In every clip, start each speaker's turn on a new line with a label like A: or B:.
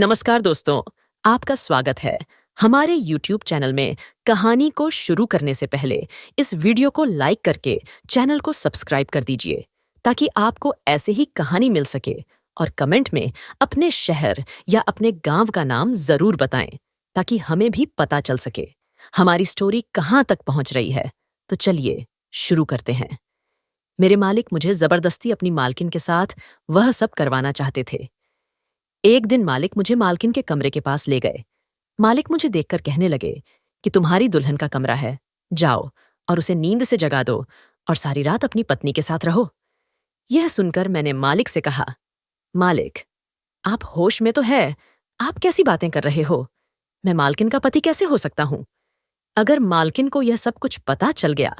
A: नमस्कार दोस्तों, आपका स्वागत है हमारे YouTube चैनल में। कहानी को शुरू करने से पहले इस वीडियो को लाइक करके चैनल को सब्सक्राइब कर दीजिए ताकि आपको ऐसे ही कहानी मिल सके। और कमेंट में अपने शहर या अपने गांव का नाम जरूर बताएं ताकि हमें भी पता चल सके हमारी स्टोरी कहां तक पहुंच रही है। तो चलिए शुरू करते हैं। मेरे मालिक मुझे जबरदस्ती अपनी मालकिन के साथ वह सब करवाना चाहते थे। एक दिन मालिक मुझे मालकिन के कमरे के पास ले गए। मालिक मुझे देखकर कहने लगे कि तुम्हारी दुल्हन का कमरा है, जाओ और उसे नींद से जगा दो और सारी रात अपनी पत्नी के साथ रहो। यह सुनकर मैंने मालिक से कहा, मालिक, आप होश में तो है, आप कैसी बातें कर रहे हो? मैं मालकिन का पति कैसे हो सकता हूं? अगर मालकिन को यह सब कुछ पता चल गया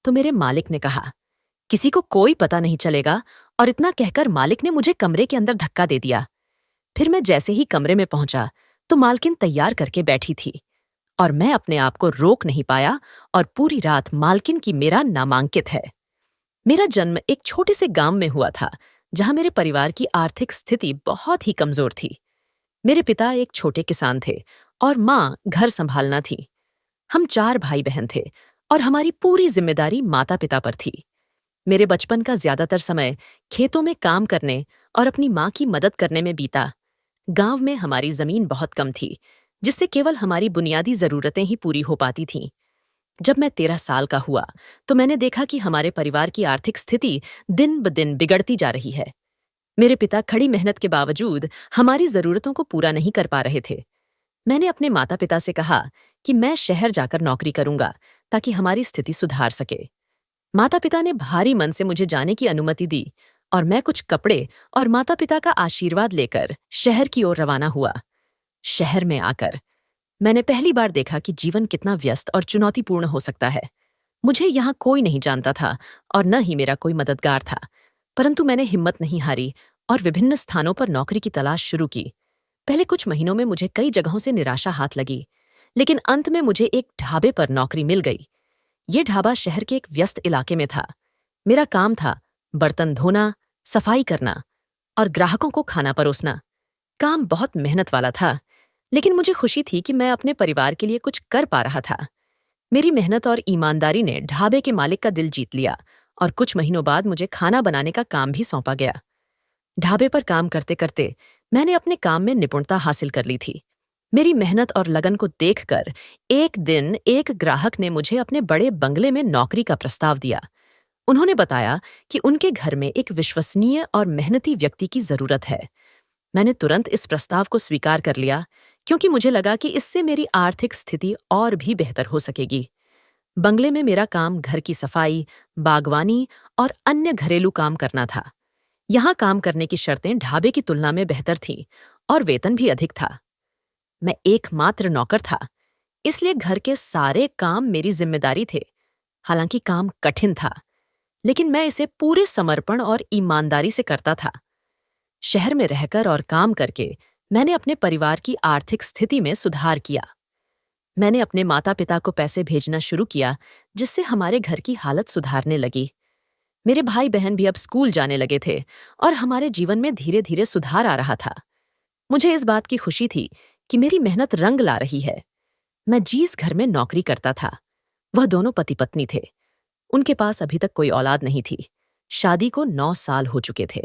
A: तो मेरे मालिक ने कहा, किसी को कोई पता नहीं चलेगा। और इतना कहकर मालिक ने मुझे कमरे के अंदर धक्का दे दिया। फिर मैं जैसे ही कमरे में पहुंचा तो मालकिन तैयार करके बैठी थी और मैं अपने आप को रोक नहीं पाया और पूरी रात मालकिन की मेरा नामांकित है। मेरा जन्म एक छोटे से गांव में हुआ था जहां मेरे परिवार की आर्थिक स्थिति बहुत ही कमजोर थी। मेरे पिता एक छोटे किसान थे और माँ घर संभालना थी। हम 4 भाई बहन थे और हमारी पूरी जिम्मेदारी माता पिता पर थी। मेरे बचपन का ज्यादातर समय खेतों में काम करने और अपनी माँ की मदद करने में बीता। गांव में हमारी जमीन बहुत कम थी, जिससे केवल हमारी बुनियादी जरूरतें ही पूरी हो पाती थीं। जब मैं 13 साल का हुआ तो मैंने देखा कि हमारे परिवार की आर्थिक स्थिति दिन ब दिन बिगड़ती जा रही है। मेरे पिता कड़ी मेहनत के बावजूद हमारी जरूरतों को पूरा नहीं कर पा रहे थे। मैंने अपने माता पिता से कहा कि मैं शहर जाकर नौकरी करूंगा ताकि हमारी स्थिति सुधार सके। माता पिता ने भारी मन से मुझे जाने की अनुमति दी और मैं कुछ कपड़े और माता पिता का आशीर्वाद लेकर शहर की ओर रवाना हुआ। शहर में आकर मैंने पहली बार देखा कि जीवन कितना व्यस्त और चुनौतीपूर्ण हो सकता है। मुझे यहाँ कोई नहीं जानता था और न ही मेरा कोई मददगार था, परंतु मैंने हिम्मत नहीं हारी और विभिन्न स्थानों पर नौकरी की तलाश शुरू की। पहले कुछ महीनों में मुझे कई जगहों से निराशा हाथ लगी, लेकिन अंत में मुझे एक ढाबे पर नौकरी मिल गई। ये ढाबा शहर के एक व्यस्त इलाके में था। मेरा काम था बर्तन धोना, सफाई करना और ग्राहकों को खाना परोसना। काम बहुत मेहनत वाला था, लेकिन मुझे खुशी थी कि मैं अपने परिवार के लिए कुछ कर पा रहा था। मेरी मेहनत और ईमानदारी ने ढाबे के मालिक का दिल जीत लिया और कुछ महीनों बाद मुझे खाना बनाने का काम भी सौंपा गया। ढाबे पर काम करते करते मैंने अपने काम में निपुणता हासिल कर ली थी। मेरी मेहनत और लगन को देखकर एक दिन एक ग्राहक ने मुझे अपने बड़े बंगले में नौकरी का प्रस्ताव दिया। उन्होंने बताया कि उनके घर में एक विश्वसनीय और मेहनती व्यक्ति की जरूरत है। मैंने तुरंत इस प्रस्ताव को स्वीकार कर लिया क्योंकि मुझे लगा कि इससे मेरी आर्थिक स्थिति और भी बेहतर हो सकेगी। बंगले में मेरा काम घर की सफाई, बागवानी और अन्य घरेलू काम करना था। यहाँ काम करने की शर्तें ढाबे की तुलना में बेहतर थीं और वेतन भी अधिक था। मैं एकमात्र नौकर था, इसलिए घर के सारे काम मेरी जिम्मेदारी थे। हालांकि काम कठिन था, लेकिन मैं इसे पूरे समर्पण और ईमानदारी से करता था। शहर में रहकर और काम करके मैंने अपने परिवार की आर्थिक स्थिति में सुधार किया। मैंने अपने माता पिता को पैसे भेजना शुरू किया, जिससे हमारे घर की हालत सुधारने लगी। मेरे भाई बहन भी अब स्कूल जाने लगे थे और हमारे जीवन में धीरे धीरे सुधार आ रहा था। मुझे इस बात की खुशी थी कि मेरी मेहनत रंग ला रही है। मैं जिस घर में नौकरी करता था, वह दोनों पति पत्नी थे। उनके पास अभी तक कोई औलाद नहीं थी। शादी को 9 साल हो चुके थे।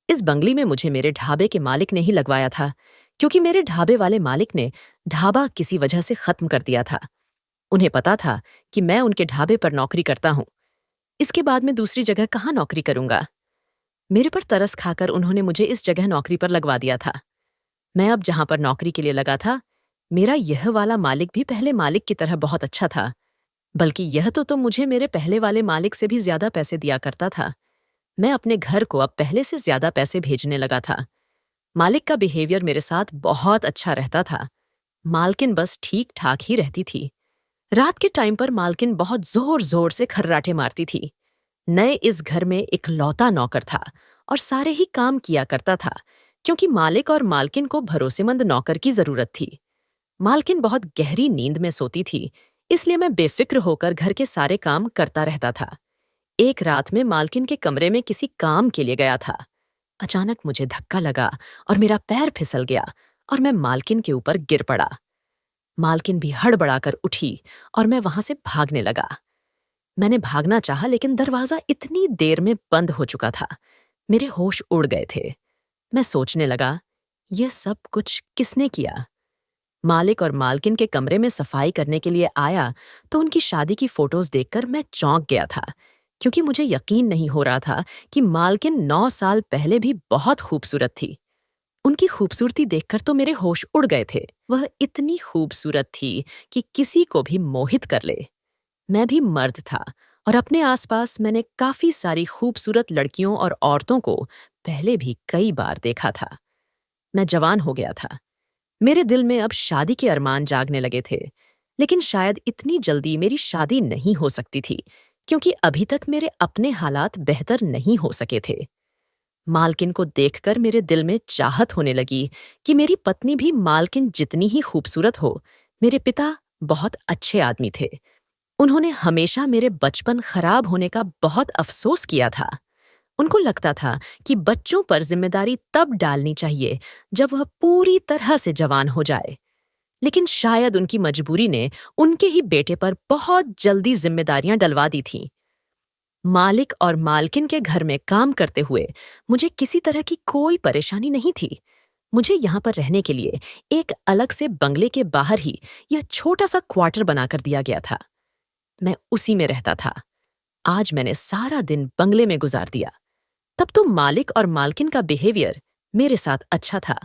A: इस बंगले में मुझे मेरे ढाबे के मालिक ने ही लगवाया था, क्योंकि मेरे ढाबे वाले मालिक ने ढाबा किसी वजह से खत्म कर दिया था। उन्हें पता था कि मैं उनके ढाबे पर नौकरी करता हूं। इसके बाद मैं दूसरी जगह कहाँ नौकरी करूंगा? मेरे पर तरस खाकर उन्होंने मुझे इस जगह नौकरी पर लगवा दिया था। मैं अब जहां पर नौकरी के लिए लगा था, मेरा यह वाला मालिक भी पहले मालिक की तरह बहुत अच्छा था। बल्कि यह तो मुझे मेरे पहले वाले मालिक से भी ज्यादा पैसे दिया करता था। मैं अपने घर को अब पहले से ज्यादा पैसे भेजने लगा था। मालिक का बिहेवियर मेरे साथ बहुत अच्छा रहता था। मालकिन बस ठीक ठाक ही रहती थी। रात के टाइम पर मालकिन बहुत जोर जोर से खर्राटे मारती थी। नए इस घर में इकलौता नौकर था और सारे ही काम किया करता था, क्योंकि मालिक और मालकिन को भरोसेमंद नौकर की जरूरत थी। मालकिन बहुत गहरी नींद में सोती थी, इसलिए मैं बेफिक्र होकर घर के सारे काम करता रहता था। एक रात में मालकिन के कमरे में किसी काम के लिए गया था। अचानक मुझे धक्का लगा और मेरा पैर फिसल गया और मैं मालकिन के ऊपर गिर पड़ा। मालकिन भी हड़बड़ाकर उठी और मैं वहां से भागने लगा। मैंने भागना चाहा लेकिन दरवाजा इतनी देर में बंद हो चुका था। मेरे होश उड़ गए थे। मैं सोचने लगा, यह सब कुछ किसने किया? मालिक और मालकिन के कमरे में सफाई करने के लिए आया तो उनकी शादी की फोटोज देखकर मैं चौंक गया था, क्योंकि मुझे यकीन नहीं हो रहा था कि मालकिन 9 साल पहले भी बहुत खूबसूरत थी। उनकी खूबसूरती देखकर तो मेरे होश उड़ गए थे। वह इतनी खूबसूरत थी कि किसी को भी मोहित कर ले। मैं भी मर्द था और अपने आसपास मैंने काफी सारी खूबसूरत लड़कियों और औरतों को पहले भी कई बार देखा था। मैं जवान हो गया था। मेरे दिल में अब शादी के अरमान जागने लगे थे, लेकिन शायद इतनी जल्दी मेरी शादी नहीं हो सकती थी, क्योंकि अभी तक मेरे अपने हालात बेहतर नहीं हो सके थे। मालकिन को देखकर मेरे दिल में चाहत होने लगी कि मेरी पत्नी भी मालकिन जितनी ही खूबसूरत हो। मेरे पिता बहुत अच्छे आदमी थे। उन्होंने हमेशा मेरे बचपन खराब होने का बहुत अफसोस किया था। उनको लगता था कि बच्चों पर जिम्मेदारी तब डालनी चाहिए जब वह पूरी तरह से जवान हो जाए। लेकिन शायद उनकी मजबूरी ने उनके ही बेटे पर बहुत जल्दी जिम्मेदारियां डलवा दी थीं। मालिक और मालकिन के घर में काम करते हुए मुझे किसी तरह की कोई परेशानी नहीं थी। मुझे यहाँ पर रहने के लिए एक अलग से बंगले के बाहर ही यह छोटा सा क्वार्टर बनाकर दिया गया था। मैं उसी में रहता था। आज मैंने सारा दिन बंगले में गुजार दिया। तब तो मालिक और मालकिन का बिहेवियर मेरे साथ अच्छा था।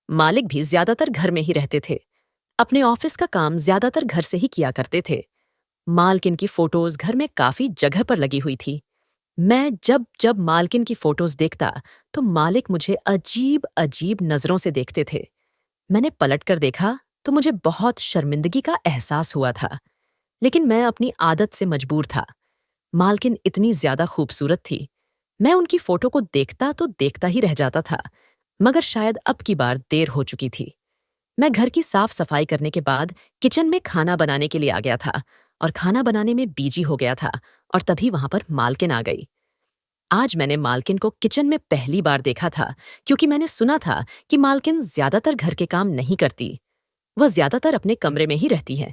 A: मालिक भी ज्यादातर घर में ही रहते थे। अपने ऑफिस का काम ज्यादातर घर से ही किया करते थे। मालकिन की फोटोज घर में काफी जगह पर लगी हुई थी। मैं जब जब मालकिन की फोटोज देखता तो मालिक मुझे अजीब अजीब नजरों से देखते थे। मैंने पलटकर देखा तो मुझे बहुत शर्मिंदगी का एहसास हुआ था, लेकिन मैं अपनी आदत से मजबूर था। मालकिन इतनी ज्यादा खूबसूरत थी। मैं उनकी फोटो को देखता तो देखता ही रह जाता था, मगर शायद अब की बार देर हो चुकी थी। मैं घर की साफ सफाई करने के बाद किचन में खाना बनाने के लिए आ गया था और खाना बनाने में बिजी हो गया था, और तभी वहां पर मालकिन आ गई। आज मैंने मालकिन को किचन में पहली बार देखा था, क्योंकि मैंने सुना था कि मालकिन ज्यादातर घर के काम नहीं करती। वह ज्यादातर अपने कमरे में ही रहती है,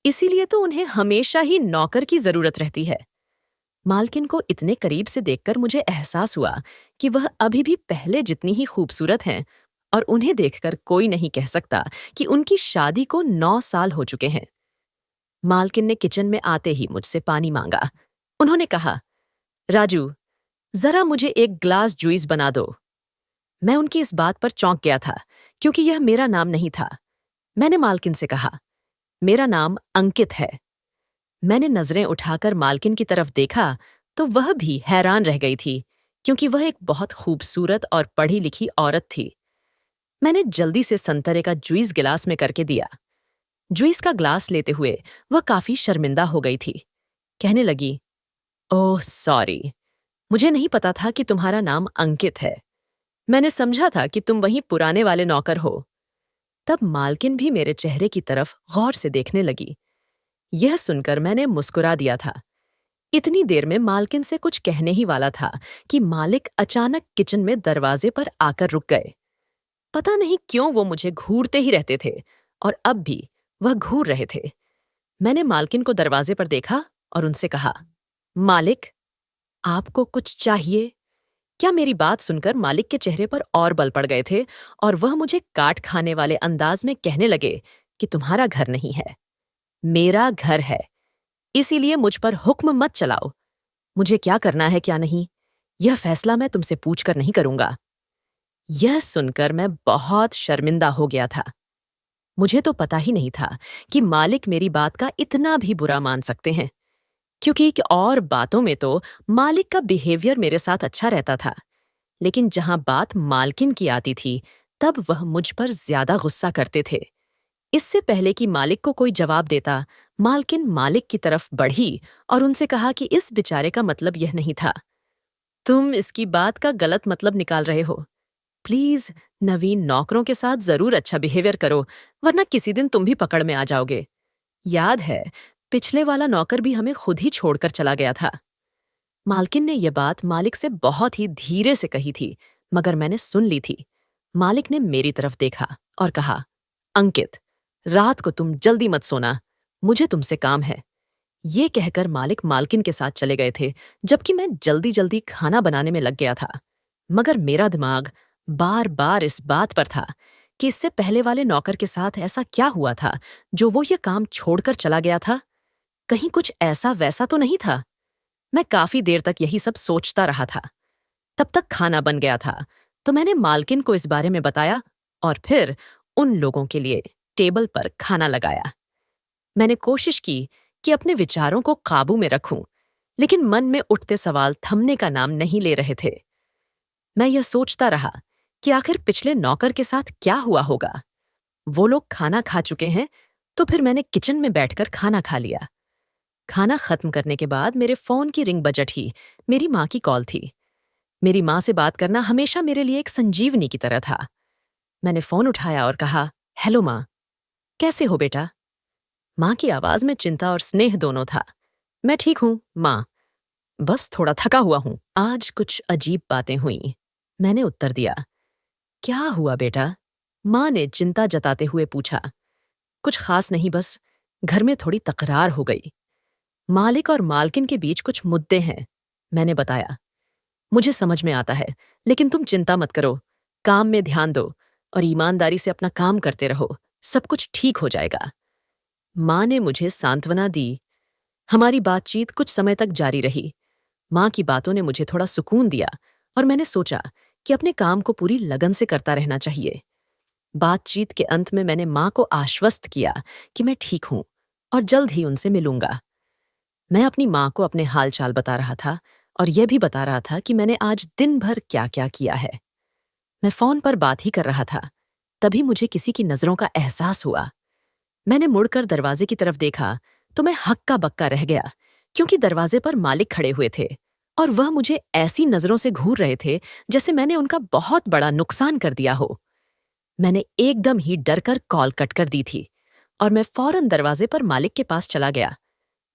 A: इसीलिए तो उन्हें हमेशा ही नौकर की जरूरत रहती है। मालकिन को इतने करीब से देखकर मुझे एहसास हुआ कि वह अभी भी पहले जितनी ही खूबसूरत हैं, और उन्हें देखकर कोई नहीं कह सकता कि उनकी शादी को 9 साल हो चुके हैं। मालकिन ने किचन में आते ही मुझसे पानी मांगा। उन्होंने कहा, राजू, जरा मुझे एक ग्लास जूस बना दो। मैं उनकी इस बात पर चौंक गया था, क्योंकि यह मेरा नाम नहीं था। मैंने मालकिन से कहा, मेरा नाम अंकित है। मैंने नजरें उठाकर मालकिन की तरफ देखा तो वह भी हैरान रह गई थी, क्योंकि वह एक बहुत खूबसूरत और पढ़ी लिखी औरत थी। मैंने जल्दी से संतरे का जूस गिलास में करके दिया। जूस का ग्लास लेते हुए वह काफी शर्मिंदा हो गई थी। कहने लगी, ओह सॉरी, मुझे नहीं पता था कि तुम्हारा नाम अंकित है। मैंने समझा था कि तुम वही पुराने वाले नौकर हो। तब मालकिन भी मेरे चेहरे की तरफ गौर से देखने लगी। यह सुनकर मैंने मुस्कुरा दिया था। इतनी देर में मालकिन से कुछ कहने ही वाला था कि मालिक अचानक किचन में दरवाजे पर आकर रुक गए। पता नहीं क्यों वो मुझे घूरते ही रहते थे, और अब भी वह घूर रहे थे। मैंने मालकिन को दरवाजे पर देखा और उनसे कहा, मालिक, आपको कुछ चाहिए? क्या मेरी बात सुनकर मालिक के चेहरे पर और बल पड़ गए थे, और वह मुझे काट खाने वाले अंदाज में कहने लगे कि तुम्हारा घर नहीं है, मेरा घर है, इसीलिए मुझ पर हुक्म मत चलाओ। मुझे क्या करना है क्या नहीं, यह फैसला मैं तुमसे पूछकर नहीं करूंगा। यह सुनकर मैं बहुत शर्मिंदा हो गया था। मुझे तो पता ही नहीं था कि मालिक मेरी बात का इतना भी बुरा मान सकते हैं, क्योंकि और बातों में तो मालिक का बिहेवियर मेरे साथ अच्छा रहता था, लेकिन जहां बात मालकिन की आती थी तब वह मुझ पर ज्यादा गुस्सा करते थे। इससे पहले कि मालिक को कोई जवाब देता, मालकिन मालिक की तरफ बढ़ी और उनसे कहा कि इस बेचारे का मतलब यह नहीं था। तुम इसकी बात का गलत मतलब निकाल रहे हो। प्लीज नवीन नौकरों के साथ जरूर अच्छा बिहेवियर करो, वरना किसी दिन तुम भी पकड़ में आ जाओगे। याद है, पिछले वाला नौकर भी हमें खुद ही छोड़कर चला गया था। मालकिन ने यह बात मालिक से बहुत ही धीरे से कही थी, मगर मैंने सुन ली थी। मालिक ने मेरी तरफ देखा और कहा, अंकित, रात को तुम जल्दी मत सोना, मुझे तुमसे काम है। ये कहकर मालिक मालकिन के साथ चले गए थे, जबकि मैं जल्दी जल्दी खाना बनाने में लग गया था। मगर मेरा दिमाग बार बार इस बात पर था कि इससे पहले वाले नौकर के साथ ऐसा क्या हुआ था जो वो ये काम छोड़कर चला गया था। कहीं कुछ ऐसा वैसा तो नहीं था। मैं काफी देर तक यही सब सोचता रहा था। तब तक खाना बन गया था, तो मैंने मालकिन को इस बारे में बताया और फिर उन लोगों के लिए टेबल पर खाना लगाया। मैंने कोशिश की कि अपने विचारों को काबू में रखूं, लेकिन मन में उठते सवाल थमने का नाम नहीं ले रहे थे। मैं यह सोचता रहा कि आखिर पिछले नौकर के साथ क्या हुआ होगा। वो लोग खाना खा चुके हैं, तो फिर मैंने किचन में बैठकर खाना खा लिया। खाना खत्म करने के बाद मेरे फोन की रिंग बजट ही मेरी माँ की कॉल थी। मेरी माँ से बात करना हमेशा मेरे लिए एक संजीवनी की तरह था। मैंने फोन उठाया और कहा, हेलो माँ, कैसे हो बेटा? माँ की आवाज में चिंता और स्नेह दोनों था। मैं ठीक हूँ माँ, बस थोड़ा थका हुआ हूँ। आज कुछ अजीब बातें हुई, मैंने उत्तर दिया। क्या हुआ बेटा? माँ ने चिंता जताते हुए पूछा। कुछ खास नहीं, बस घर में थोड़ी तकरार हो गई। मालिक और मालकिन के बीच कुछ मुद्दे हैं, मैंने बताया। मुझे समझ में आता है, लेकिन तुम चिंता मत करो, काम में ध्यान दो और ईमानदारी से अपना काम करते रहो, सब कुछ ठीक हो जाएगा। माँ ने मुझे सांत्वना दी। हमारी बातचीत कुछ समय तक जारी रही। माँ की बातों ने मुझे थोड़ा सुकून दिया और मैंने सोचा कि अपने काम को पूरी लगन से करता रहना चाहिए। बातचीत के अंत में मैंने माँ को आश्वस्त किया कि मैं ठीक हूं और जल्द ही उनसे मिलूंगा। मैं अपनी माँ को अपने हालचाल बता रहा था और यह भी बता रहा था कि मैंने आज दिन भर क्या क्या किया है। मैं फोन पर बात ही कर रहा था, तभी मुझे किसी की नजरों का एहसास हुआ। मैंने मुड़कर दरवाजे की तरफ देखा तो मैं हक्का बक्का रह गया, क्योंकि दरवाजे पर मालिक खड़े हुए थे और वह मुझे ऐसी नजरों से घूर रहे थे जैसे मैंने उनका बहुत बड़ा नुकसान कर दिया हो। मैंने एकदम ही डरकर कॉल कट कर दी थी और मैं फौरन दरवाजे पर मालिक के पास चला गया।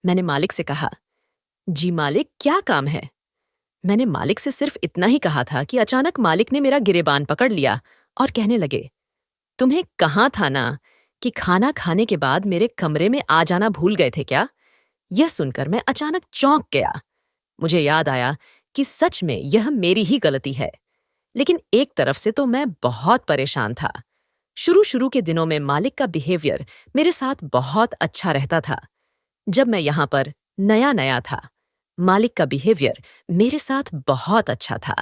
A: मैंने मालिक से कहा, जी मालिक, क्या काम है? मैंने मालिक से सिर्फ इतना ही कहा था कि अचानक मालिक ने मेरा गिरेबान पकड़ लिया और कहने लगे, तुम्हें कहाँ था ना कि खाना खाने के बाद मेरे कमरे में आ जाना भूल गए थे क्या? यह सुनकर मैं अचानक चौंक गया। मुझे याद आया कि सच में यह मेरी ही गलती है, लेकिन एक तरफ से तो मैं बहुत परेशान था। शुरू शुरू के दिनों में मालिक का बिहेवियर मेरे साथ बहुत अच्छा रहता था। जब मैं यहाँ पर नया नया था, मालिक का बिहेवियर मेरे साथ बहुत अच्छा था।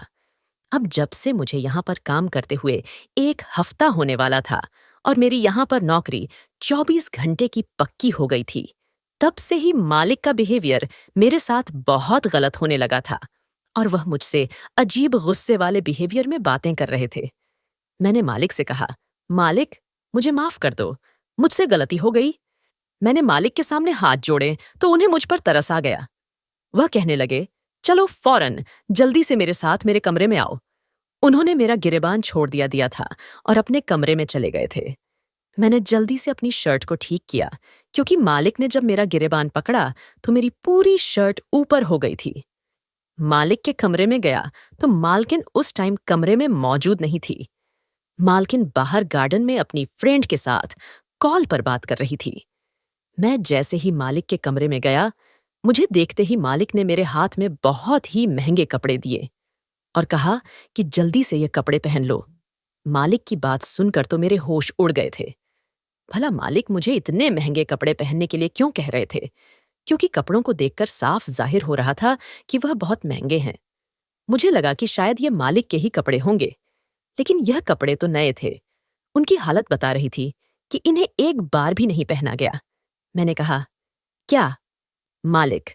A: अब जब से मुझे यहाँ पर काम करते हुए 1 हफ्ता होने वाला था और मेरी यहाँ पर नौकरी 24 घंटे की पक्की हो गई थी, तब से ही मालिक का बिहेवियर मेरे साथ बहुत गलत होने लगा था और वह मुझसे अजीब गुस्से वाले बिहेवियर में बातें कर रहे थे। मैंने मालिक से कहा, मालिक, मुझे माफ कर दो, मुझसे गलती हो गई। मैंने मालिक के सामने हाथ जोड़े तो उन्हें मुझ पर तरस आ गया। वह कहने लगे, चलो फौरन जल्दी से मेरे साथ मेरे कमरे में आओ। उन्होंने मेरा गिरेबान छोड़ दिया था और अपने कमरे में चले गए थे। मैंने जल्दी से अपनी शर्ट को ठीक किया, क्योंकि मालिक ने जब मेरा गिरेबान पकड़ा तो मेरी पूरी शर्ट ऊपर हो गई थी। मालिक के कमरे में गया तो मालकिन उस टाइम कमरे में मौजूद नहीं थी। मालकिन बाहर गार्डन में अपनी फ्रेंड के साथ कॉल पर बात कर रही थी। मैं जैसे ही मालिक के कमरे में गया, मुझे देखते ही मालिक ने मेरे हाथ में बहुत ही महंगे कपड़े दिए और कहा कि जल्दी से ये कपड़े पहन लो। मालिक की बात सुनकर तो मेरे होश उड़ गए थे। भला मालिक मुझे इतने महंगे कपड़े पहनने के लिए क्यों कह रहे थे? क्योंकि कपड़ों को देखकर साफ जाहिर हो रहा था कि वह बहुत महंगे हैं। मुझे लगा कि शायद ये मालिक के ही कपड़े होंगे, लेकिन यह कपड़े तो नए थे। उनकी हालत बता रही थी कि इन्हें एक बार भी नहीं पहना गया। मैंने कहा, क्या? मालिक।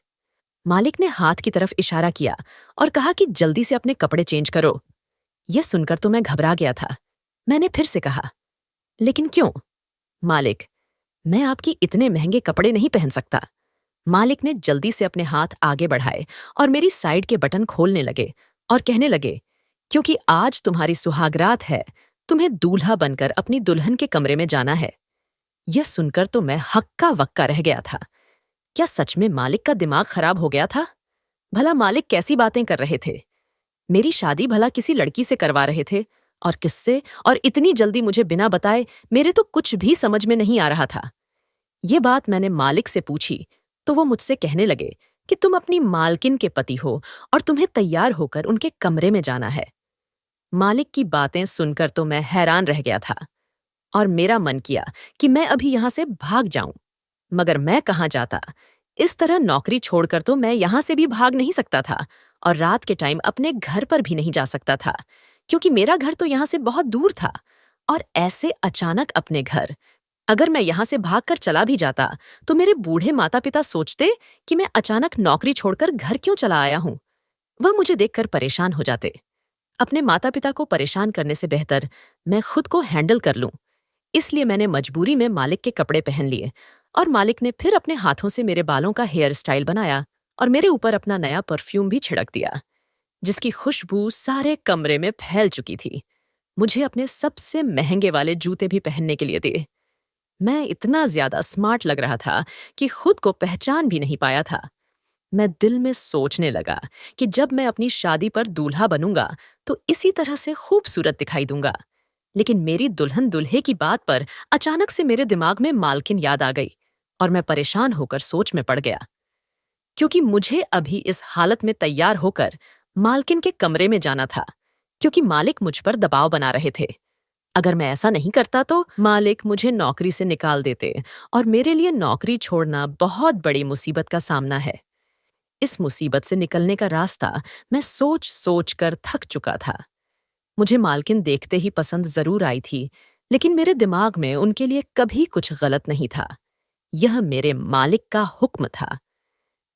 A: मालिक ने हाथ की तरफ इशारा किया और कहा कि जल्दी से अपने कपड़े चेंज करो। यह सुनकर तो मैं घबरा गया था। मैंने फिर से कहा, लेकिन क्यों? मालिक, मैं आपकी इतने महंगे कपड़े नहीं पहन सकता। मालिक ने जल्दी से अपने हाथ आगे बढ़ाए और मेरी साइड के बटन खोलने लगे और कहने लगे, क्योंकि आज तुम्हारी सुहागरात है, तुम्हें दूल्हा बनकर अपनी दुल्हन के कमरे में जाना है। यह सुनकर तो मैं हक्का वक्का रह गया था। क्या सच में मालिक का दिमाग खराब हो गया था? भला मालिक कैसी बातें कर रहे थे? मेरी शादी भला किसी लड़की से करवा रहे थे और किससे, और इतनी जल्दी मुझे बिना बताए मेरे तो कुछ भी समझ में नहीं आ रहा था। ये बात मैंने मालिक से पूछी तो वो मुझसे कहने लगे कि तुम अपनी मालकिन के पति हो और तुम्हें तैयार होकर उनके कमरे में जाना है। मालिक की बातें सुनकर तो मैं हैरान रह गया था और मेरा मन किया कि मैं अभी यहां से भाग जाऊं, मगर मैं कहां जाता। इस तरह नौकरी छोड़कर तो मैं यहां से भी भाग नहीं सकता था और रात के टाइम अपने घर पर भी नहीं जा सकता था, क्योंकि मेरा घर तो यहां से बहुत दूर था। और ऐसे अचानक अपने घर, अगर मैं यहां से भागकर चला भी जाता तो मेरे बूढ़े माता पिता सोचते कि मैं अचानक नौकरी छोड़कर घर क्यों चला आया हूं। वह मुझे देखकर परेशान हो जाते। अपने माता पिता को परेशान करने से बेहतर मैं खुद को हैंडल कर लूं, इसलिए मैंने मजबूरी में मालिक के कपड़े पहन लिए और मालिक ने फिर अपने हाथों से मेरे बालों का हेयर स्टाइल बनाया और मेरे ऊपर अपना नया परफ्यूम भी छिड़क दिया, जिसकी खुशबू सारे कमरे में फैल चुकी थी। मुझे अपने सबसे महंगे वाले जूते भी पहनने के लिए दिए। मैं इतना ज्यादा स्मार्ट लग रहा था कि खुद को पहचान भी नहीं पाया था। मैं दिल में सोचने लगा कि जब मैं अपनी शादी पर दूल्हा बनूंगा तो इसी तरह से खूबसूरत दिखाई दूंगा। लेकिन मेरी दुल्हन दुल्हे की बात पर अचानक से मेरे दिमाग में मालकिन याद आ गई और मैं परेशान होकर सोच में पड़ गया, क्योंकि मुझे अभी इस हालत में तैयार होकर मालकिन के कमरे में जाना था, क्योंकि मालिक मुझ पर दबाव बना रहे थे। अगर मैं ऐसा नहीं करता तो मालिक मुझे नौकरी से निकाल देते और मेरे लिए नौकरी छोड़ना बहुत बड़ी मुसीबत का सामना है। इस मुसीबत से निकलने का रास्ता मैं सोच सोच कर थक चुका था। मुझे मालकिन देखते ही पसंद जरूर आई थी, लेकिन मेरे दिमाग में उनके लिए कभी कुछ गलत नहीं था। यह मेरे मालिक का हुक्म था,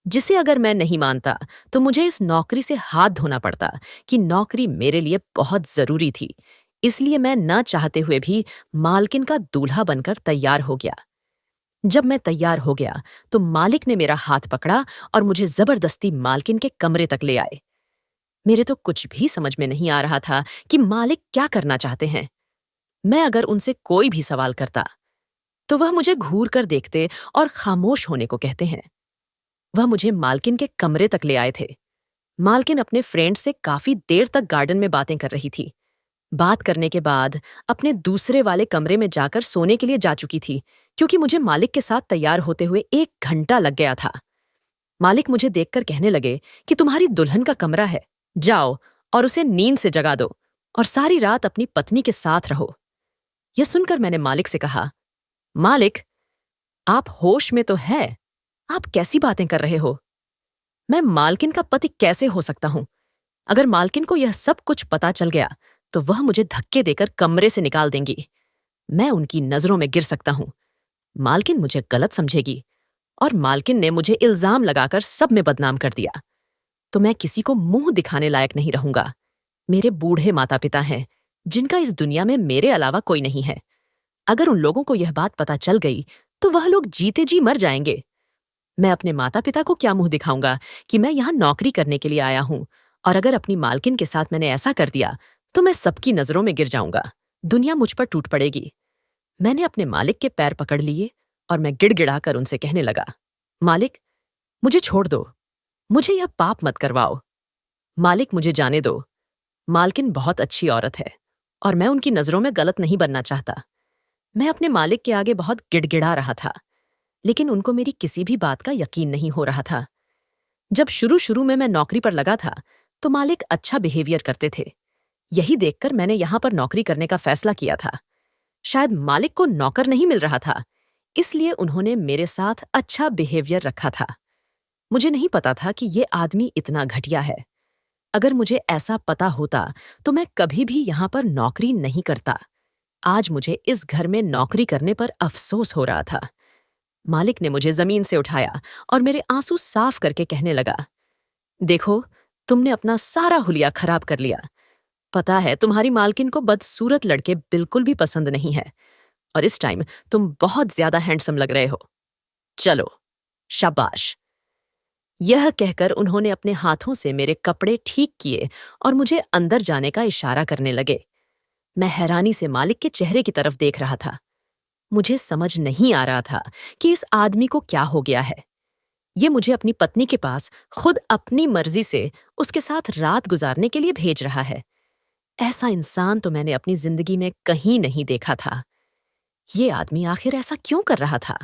A: जिसे अगर मैं नहीं मानता तो मुझे इस नौकरी से हाथ धोना पड़ता कि नौकरी मेरे लिए बहुत जरूरी थी। इसलिए मैं न चाहते हुए भी मालकिन का दूल्हा बनकर तैयार हो गया। जब मैं तैयार हो गया तो मालिक ने मेरा हाथ पकड़ा और मुझे जबरदस्ती मालकिन के कमरे तक ले आए। मेरे तो कुछ भी समझ में नहीं आ रहा था कि मालिक क्या करना चाहते हैं। मैं अगर उनसे कोई भी सवाल करता तो वह मुझे घूर कर देखते और खामोश होने को कहते हैं। वह मुझे मालकिन के कमरे तक ले आए थे। मालकिन अपने फ्रेंड से काफी देर तक गार्डन में बातें कर रही थी। बात करने के बाद अपने दूसरे वाले कमरे में जाकर सोने के लिए जा चुकी थी, क्योंकि मुझे मालिक के साथ तैयार होते हुए 1 घंटा लग गया था। मालिक मुझे देखकर कहने लगे कि तुम्हारी दुल्हन का कमरा है, जाओ और उसे नींद से जगा दो और सारी रात अपनी पत्नी के साथ रहो। यह सुनकर मैंने मालिक से कहा, मालिक, आप होश में तो है? आप कैसी बातें कर रहे हो? मैं मालकिन का पति कैसे हो सकता हूं? अगर मालकिन को यह सब कुछ पता चल गया तो वह मुझे धक्के देकर कमरे से निकाल देंगी। मैं उनकी नजरों में गिर सकता हूं। मालकिन मुझे गलत समझेगी और मालकिन ने मुझे इल्जाम लगाकर सब में बदनाम कर दिया तो मैं किसी को मुंह दिखाने लायक नहीं रहूंगा। मेरे बूढ़े माता पिता हैं, जिनका इस दुनिया में मेरे अलावा कोई नहीं है। अगर उन लोगों को यह बात पता चल गई तो वह लोग जीते जी मर जाएंगे। मैं अपने माता पिता को क्या मुंह दिखाऊंगा कि मैं यहां नौकरी करने के लिए आया हूं, और अगर अपनी मालकिन के साथ मैंने ऐसा कर दिया तो मैं सबकी नजरों में गिर जाऊंगा। दुनिया मुझ पर टूट पड़ेगी। मैंने अपने मालिक के पैर पकड़ लिए और मैं गिड़गिड़ाकर उनसे कहने लगा, मालिक, मुझे छोड़ दो, मुझे यह पाप मत करवाओ। मालिक, मुझे जाने दो। मालकिन बहुत अच्छी औरत है और मैं उनकी नजरों में गलत नहीं बनना चाहता। मैं अपने मालिक के आगे बहुत गिड़गिड़ा रहा था, लेकिन उनको मेरी किसी भी बात का यकीन नहीं हो रहा था। जब शुरू शुरू में मैं नौकरी पर लगा था तो मालिक अच्छा बिहेवियर करते थे। यही देखकर मैंने यहां पर नौकरी करने का फैसला किया था। शायद मालिक को नौकर नहीं मिल रहा था, इसलिए उन्होंने मेरे साथ अच्छा बिहेवियर रखा था। मुझे नहीं पता था कि ये आदमी इतना घटिया है। अगर मुझे ऐसा पता होता तो मैं कभी भी यहां पर नौकरी नहीं करता। आज मुझे इस घर में नौकरी करने पर अफसोस हो रहा था। मालिक ने मुझे जमीन से उठाया और मेरे आंसू साफ करके कहने लगा, देखो, तुमने अपना सारा हुलिया खराब कर लिया। पता है, तुम्हारी मालकिन को बदसूरत लड़के बिल्कुल भी पसंद नहीं है और इस टाइम तुम बहुत ज्यादा हैंडसम लग रहे हो। चलो, शाबाश। यह कहकर उन्होंने अपने हाथों से मेरे कपड़े ठीक किए और मुझे अंदर जाने का इशारा करने लगे। मैं हैरानी से मालिक के चेहरे की तरफ देख रहा था। मुझे समझ नहीं आ रहा था कि इस आदमी को क्या हो गया है। ये मुझे अपनी पत्नी के पास खुद अपनी मर्जी से उसके साथ रात गुजारने के लिए भेज रहा है। ऐसा इंसान तो मैंने अपनी जिंदगी में कहीं नहीं देखा था। ये आदमी आखिर ऐसा क्यों कर रहा था?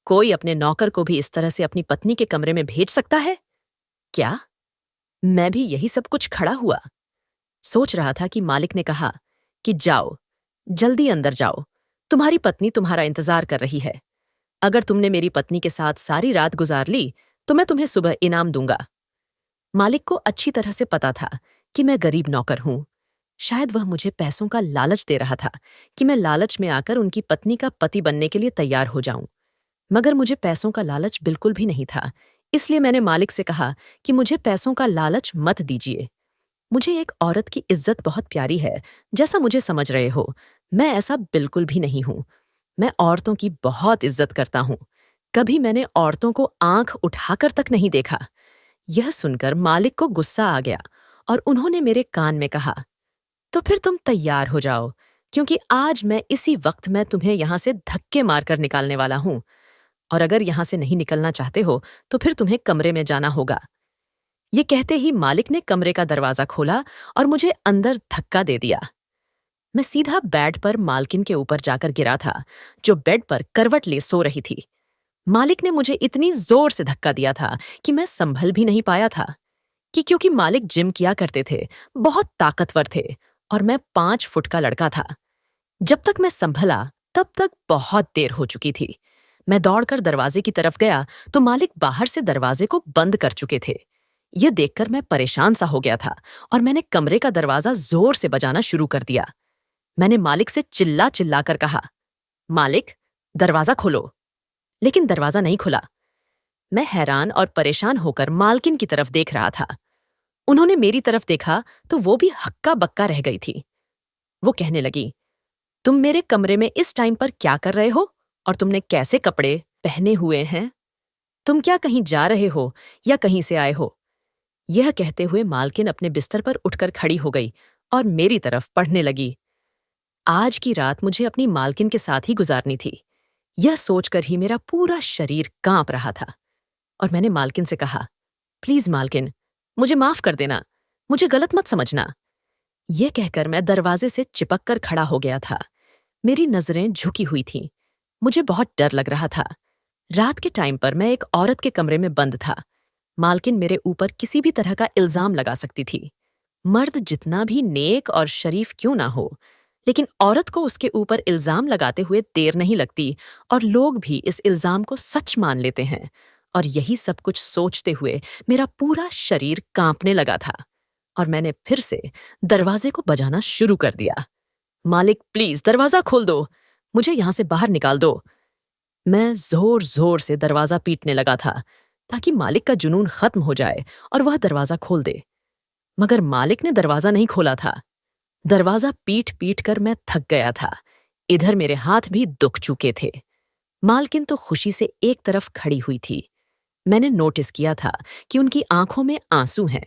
A: कोई अपने नौकर को भी इस तरह से अपनी पत्नी के कमरे में भेज सकता है? क्या मैं भी यही सब कुछ खड़ा हुआ? सोच रहा था कि मालिक ने कहा कि जाओ, जल्दी अंदर जाओ, तुम्हारी पत्नी तुम्हारा इंतजार कर रही है। अगर तुमने मेरी पत्नी के साथ सारी रात गुजार ली तो मैं तुम्हें सुबह इनाम दूंगा। मालिक को अच्छी तरह से पता था कि मैं गरीब नौकर हूं। शायद वह मुझे पैसों का लालच दे रहा था कि मैं लालच में आकर उनकी पत्नी का पति बनने के लिए तैयार हो जाऊं। मगर मुझे पैसों का लालच बिल्कुल भी नहीं था, इसलिए मैंने मालिक से कहा कि मुझे पैसों का लालच मत दीजिए। मुझे एक औरत की इज्जत बहुत प्यारी है, जैसा मुझे समझ रहे हो। मैं ऐसा बिल्कुल भी नहीं हूं। मैं औरतों की बहुत इज्जत करता हूं। कभी मैंने औरतों को आंख उठाकर तक नहीं देखा। यह सुनकर मालिक को गुस्सा आ गया और उन्होंने मेरे कान में कहा, तो फिर तुम तैयार हो जाओ, क्योंकि आज मैं इसी वक्त मैं तुम्हें यहां से धक्के मारकर निकालने वाला हूं। और अगर यहां से नहीं निकलना चाहते हो तो फिर तुम्हें कमरे में जाना होगा। ये कहते ही मालिक ने कमरे का दरवाजा खोला और मुझे अंदर धक्का दे दिया। मैं सीधा बेड पर मालकिन के ऊपर जाकर गिरा था, जो बेड पर करवट ले सो रही थी। मालिक ने मुझे इतनी जोर से धक्का दिया था कि मैं संभल भी नहीं पाया था। क्योंकि मालिक जिम किया करते थे, बहुत ताकतवर थे और मैं 5 फुट का लड़का था। जब तक मैं संभला तब तक बहुत देर हो चुकी थी। मैं दौड़कर दरवाजे की तरफ गया तो मालिक बाहर से दरवाजे को बंद कर चुके थे। यह देखकर मैं परेशान सा हो गया था और मैंने कमरे का दरवाजा जोर से बजाना शुरू कर दिया। मैंने मालिक से चिल्ला चिल्ला कर कहा, मालिक, दरवाजा खोलो। लेकिन दरवाजा नहीं खुला। मैं हैरान और परेशान होकर मालकिन की तरफ देख रहा था। उन्होंने मेरी तरफ देखा तो वो भी हक्का बक्का रह गई थी। वो कहने लगी, तुम मेरे कमरे में इस टाइम पर क्या कर रहे हो और तुमने कैसे कपड़े पहने हुए हैं? तुम क्या कहीं जा रहे हो या कहीं से आए हो? यह कहते हुए मालकिन अपने बिस्तर पर उठकर खड़ी हो गई और मेरी तरफ पढ़ने लगी। आज की रात मुझे अपनी मालकिन के साथ ही गुजारनी थी। यह सोचकर ही मेरा पूरा शरीर कांप रहा था और मैंने मालकिन से कहा, प्लीज मालकिन, मुझे माफ कर देना, मुझे गलत मत समझना। यह कहकर मैं दरवाजे से चिपक कर खड़ा हो गया था। मेरी नजरें झुकी हुई थीं। मुझे बहुत डर लग रहा था। रात के टाइम पर मैं एक औरत के कमरे में बंद था। मालकिन मेरे ऊपर किसी भी तरह का इल्जाम लगा सकती थी। मर्द जितना भी नेक और शरीफ क्यों ना हो, लेकिन औरत को उसके ऊपर इल्जाम लगाते हुए देर नहीं लगती और लोग भी इस इल्जाम को सच मान लेते हैं। और यही सब कुछ सोचते हुए मेरा पूरा शरीर कांपने लगा था और मैंने फिर से दरवाजे को बजाना शुरू कर दिया। मालिक, प्लीज दरवाजा खोल दो, मुझे यहां से बाहर निकाल दो। मैं जोर जोर से दरवाजा पीटने लगा था ताकि मालिक का जुनून खत्म हो जाए और वह दरवाजा खोल दे। मगर मालिक ने दरवाजा नहीं खोला था। दरवाजा पीट पीट कर मैं थक गया था। इधर मेरे हाथ भी दुख चुके थे। मालकिन तो खुशी से एक तरफ खड़ी हुई थी। मैंने नोटिस किया था कि उनकी आंखों में आंसू हैं।